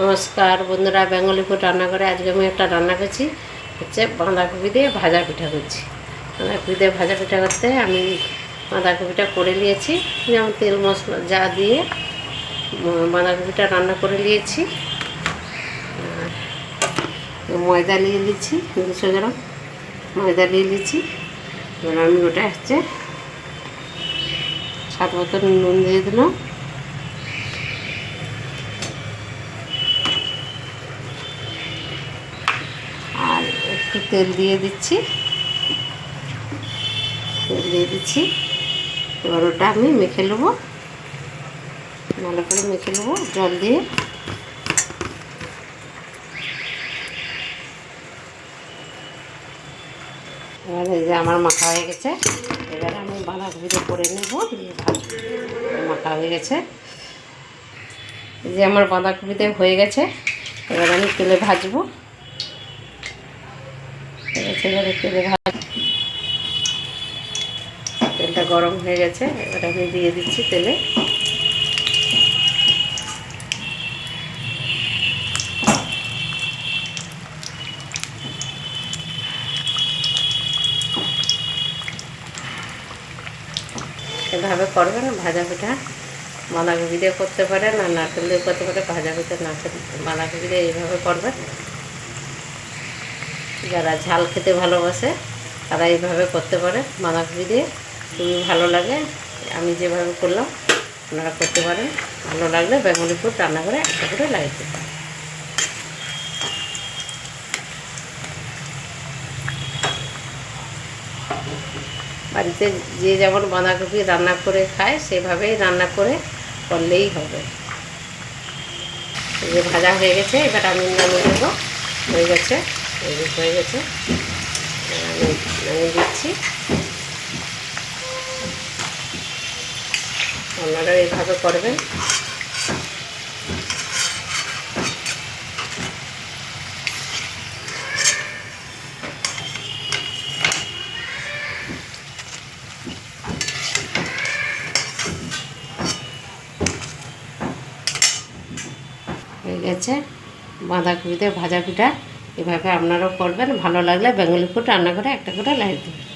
নমস্কার বন্ধুরা, Bengali food রান্নাঘরে আজকে আমি একটা রান্না করছি, হচ্ছে বাঁধাকপি দিয়ে ভাজা পিঠা করছি। বাঁধাকপি দিয়ে ভাজা পিঠা করতে আমি বাঁধাকপিটা করে নিয়েছি, যেমন তেল মশলা যা দিয়ে বাঁধাকপিটা রান্না করে নিয়েছি। ময়দা নিয়ে নিচ্ছি, 200 গ্রাম ময়দা নিয়ে নিচ্ছি। এবার আমি ওটা হচ্ছে স্বাদ মতো নুন দিয়ে দিলাম, আর একটু তেল দিয়ে দিচ্ছি। এবার ওটা আমি মেখে নেবো, ভালো করে মেখে নেবো জল দিয়ে। এবার এই যে আমার মাখা হয়ে গেছে, এবার আমি বাঁধাকপিটা করে নেব, মাখা হয়ে গেছে। এই যে আমার বাঁধাকপিতে হয়ে গেছে, এবার আমি তেলে ভাজবো। এবারে তেলটা গরম হয়ে গেছে, এবার আমি দিয়ে দিচ্ছি তেলে। এভাবে করবেন ভাজা পিঠা, বাঁধাকপি দিয়ে করতে পারেন আর নারকেল দিয়ে করতে পারেন। ভাজা পিঠা বাঁধাকপি দিয়ে এইভাবে করবেন। যারা ঝাল খেতে ভালোবাসে তারা এইভাবে করতে পারে, বাঁধাকপি দিয়ে খুবই ভালো লাগে। আমি যেভাবে করলাম আপনারা করতে পারেন। ভালো লাগলে বেঙ্গলি ফুড রান্না করে একটা করে লাগিয়ে দেবেন। বাড়িতে যে যেমন বাঁধাকপি রান্না করে খায় সেভাবেই রান্না করে করলেই হবে। এই যে ভাজা হয়ে গেছে, এবার আমি নামিয়ে দেব। হয়ে গেছে, আমি নামিয়ে দিচ্ছি। আপনারা এইভাবে করবেন। হয়ে গেছে বাঁধাকপিতে ভাজা পিঠা, এভাবে আপনারাও করবেন। ভালো লাগলে বেঙ্গলি ফুড রান্না করে একটা করে লাইক দেবেন।